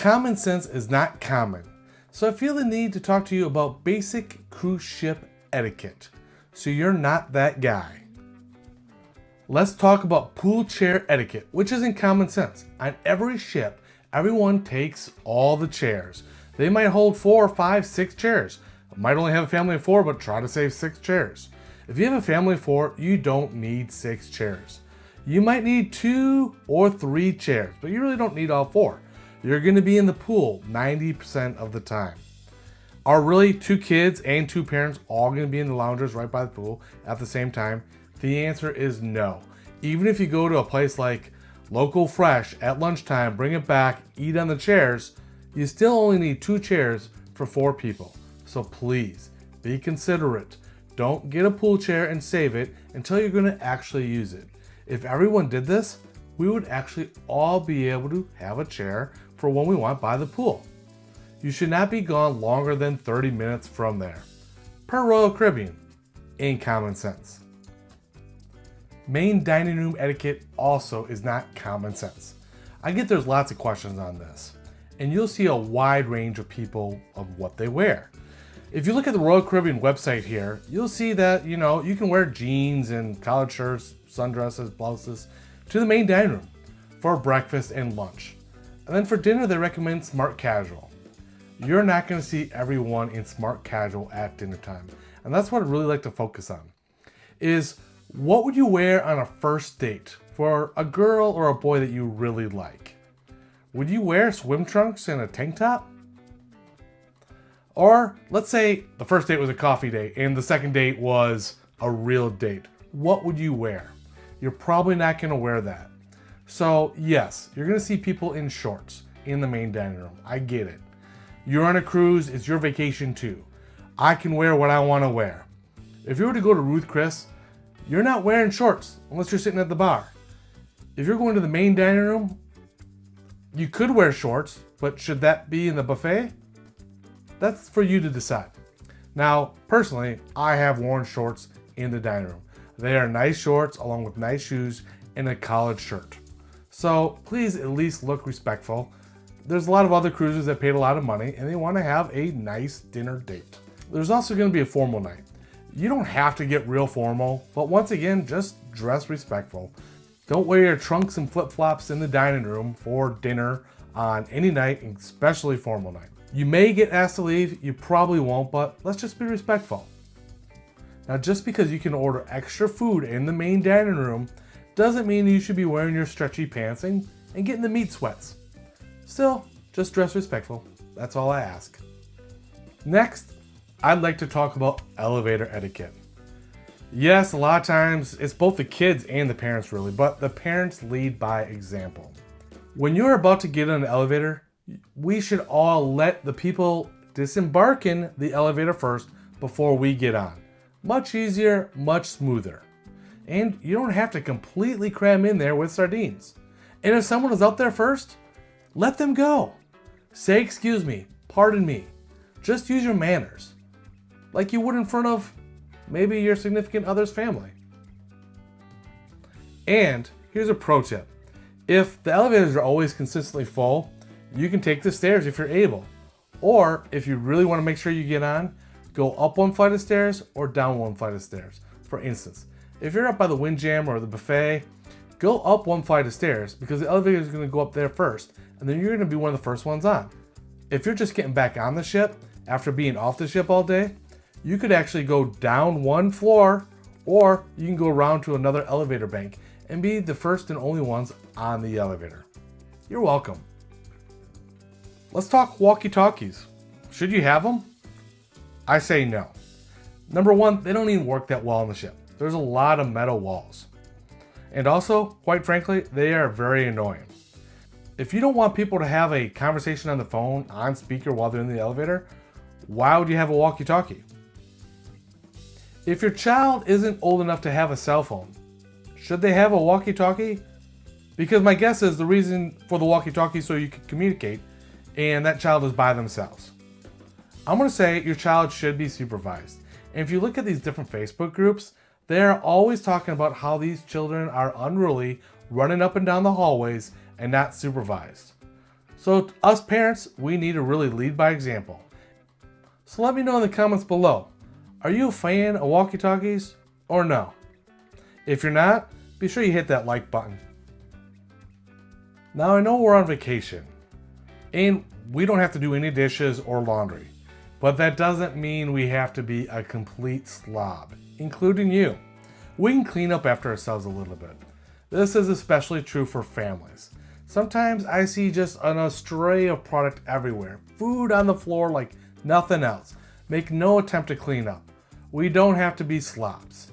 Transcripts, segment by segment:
common sense is not common. So I feel the need to talk to you about basic cruise ship etiquette, so you're not that guy. Let's talk about pool chair etiquette, which isn't common sense. On every ship, everyone takes all the chairs. They might hold 4, 5, 6 chairs. Might only have a family of 4, but try to save 6 chairs. If you have a family of 4, you don't need 6 chairs. You might need 2 or 3 chairs, but you really don't need all 4. You're going to be in the pool 90% of the time. Are really 2 kids and 2 parents all going to be in the loungers right by the pool at the same time? The answer is no. Even if you go to a place like Local Fresh at lunchtime, bring it back, eat on the chairs, you still only need 2 chairs for 4 people. So please, be considerate. Don't get a pool chair and save it until you're going to actually use it. If everyone did this, we would actually all be able to have a chair for when we want by the pool. You should not be gone longer than 30 minutes from there, per Royal Caribbean, in common sense. Main dining room etiquette also is not common sense. I get there's lots of questions on this, and you'll see a wide range of people of what they wear. If you look at the Royal Caribbean website here, you'll see that, you can wear jeans and collared shirts, sundresses, blouses to the main dining room for breakfast and lunch. And then for dinner, they recommend smart casual. You're not going to see everyone in smart casual at dinner time. And that's what I really like to focus on, is what would you wear on a first date for a girl or a boy that you really like? Would you wear swim trunks and a tank top? Or let's say the first date was a coffee date and the second date was a real date. What would you wear? You're probably not going to wear that. So yes, you're going to see people in shorts in the main dining room. I get it. You're on a cruise, it's your vacation too. I can wear what I want to wear. If you were to go to Ruth Chris, you're not wearing shorts unless you're sitting at the bar. If you're going to the main dining room, you could wear shorts, but should that be in the buffet? That's for you to decide. Now, personally, I have worn shorts in the dining room. They are nice shorts along with nice shoes and a collared shirt. So please at least look respectful. There's a lot of other cruisers that paid a lot of money and they want to have a nice dinner date. There's also going to be a formal night. You don't have to get real formal, but once again, just dress respectful. Don't wear your trunks and flip-flops in the dining room for dinner on any night, especially formal night. You may get asked to leave, you probably won't, but let's just be respectful. Now, just because you can order extra food in the main dining room doesn't mean you should be wearing your stretchy pants and getting the meat sweats. Still, just dress respectful. That's all I ask. Next, I'd like to talk about elevator etiquette. Yes, a lot of times it's both the kids and the parents really, but the parents lead by example. When you're about to get in an elevator, we should all let the people disembark in the elevator first before we get on. Much easier, much smoother. And you don't have to completely cram in there with sardines. And if someone is out there first, let them go. Say excuse me, pardon me. Just use your manners, like you would in front of maybe your significant other's family. And here's a pro tip. If the elevators are always consistently full, you can take the stairs if you're able. Or if you really want to make sure you get on, go up one flight of stairs or down one flight of stairs. For instance, if you're up by the windjam or the buffet, go up one flight of stairs because the elevator is going to go up there first, and then you're going to be one of the first ones on. If you're just getting back on the ship after being off the ship all day, you could actually go down one floor, or you can go around to another elevator bank and be the first and only ones on the elevator. You're welcome. Let's talk walkie-talkies. Should you have them? I say no. Number one, they don't even work that well on the ship. There's a lot of metal walls. And also, quite frankly, they are very annoying. If you don't want people to have a conversation on the phone on speaker while they're in the elevator, why would you have a walkie-talkie? If your child isn't old enough to have a cell phone, should they have a walkie-talkie? Because my guess is the reason for the walkie-talkie is so you can communicate, and that child is by themselves. I'm going to say your child should be supervised. And if you look at these different Facebook groups, they're always talking about how these children are unruly, running up and down the hallways, and not supervised. So us parents, we need to really lead by example. So let me know in the comments below. Are you a fan of Walkie Talkies or no? If you're not, be sure you hit that like button. Now I know we're on vacation and we don't have to do any dishes or laundry, but that doesn't mean we have to be a complete slob, including you. We can clean up after ourselves a little bit. This is especially true for families. Sometimes I see just an array of product everywhere, food on the floor like nothing else. Make no attempt to clean up. We don't have to be slobs.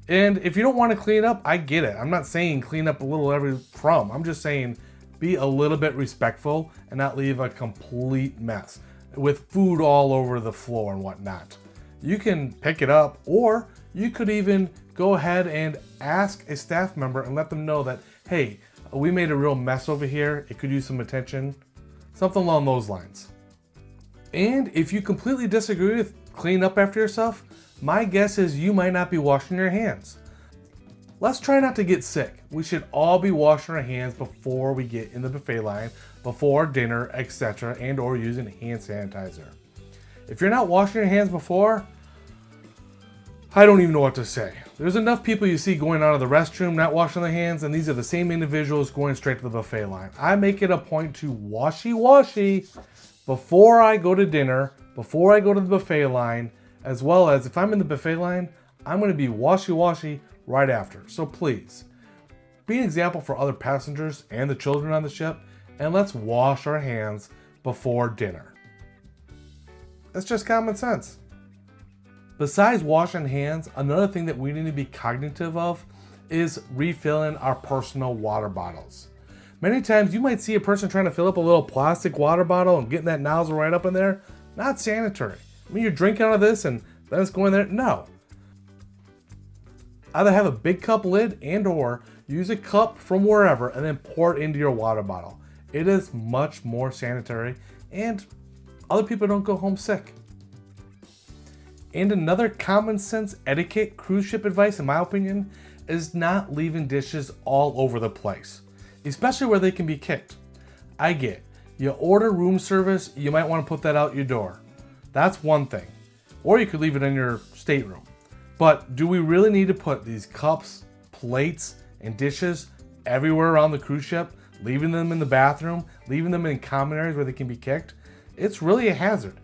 And if you don't want to clean up, I get it. I'm not saying clean up a little every crumb. I'm just saying be a little bit respectful and not leave a complete mess with food all over the floor and whatnot. You can pick it up, or you could even go ahead and ask a staff member and let them know that, hey, we made a real mess over here. It could use some attention. Something along those lines. And if you completely disagree with clean up after yourself, my guess is you might not be washing your hands. Let's try not to get sick. We should all be washing our hands before we get in the buffet line, before dinner, etc., and or using hand sanitizer. If you're not washing your hands before, I don't even know what to say. There's enough people you see going out of the restroom not washing their hands, and these are the same individuals going straight to the buffet line. I make it a point to washy before I go to dinner, before I go to the buffet line, as well as if I'm in the buffet line, I'm going to be washy right after. So please, be an example for other passengers and the children on the ship, and let's wash our hands before dinner. That's just common sense. Besides washing hands, another thing that we need to be cognitive of is refilling our personal water bottles. Many times you might see a person trying to fill up a little plastic water bottle and getting that nozzle right up in there. Not sanitary. I mean, you're drinking out of this and then it's going there. No. Either have a big cup lid and or use a cup from wherever and then pour it into your water bottle. It is much more sanitary and other people don't go home sick. And another common sense etiquette cruise ship advice, in my opinion, is not leaving dishes all over the place, especially where they can be kicked. I get, you order room service, you might want to put that out your door. That's one thing. Or you could leave it in your stateroom. But do we really need to put these cups, plates, and dishes everywhere around the cruise ship, leaving them in the bathroom, leaving them in common areas where they can be kicked? It's really a hazard.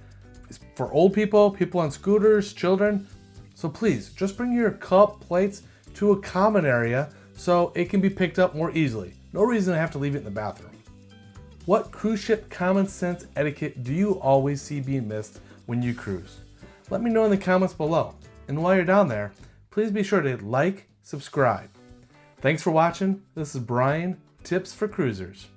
It's for old people, people on scooters, children. So please, just bring your cup, plates to a common area so it can be picked up more easily. No reason to have to leave it in the bathroom. What cruise ship common sense etiquette do you always see being missed when you cruise? Let me know in the comments below. And while you're down there, please be sure to like, subscribe. Thanks for watching. This is Brian, Tips for Cruisers.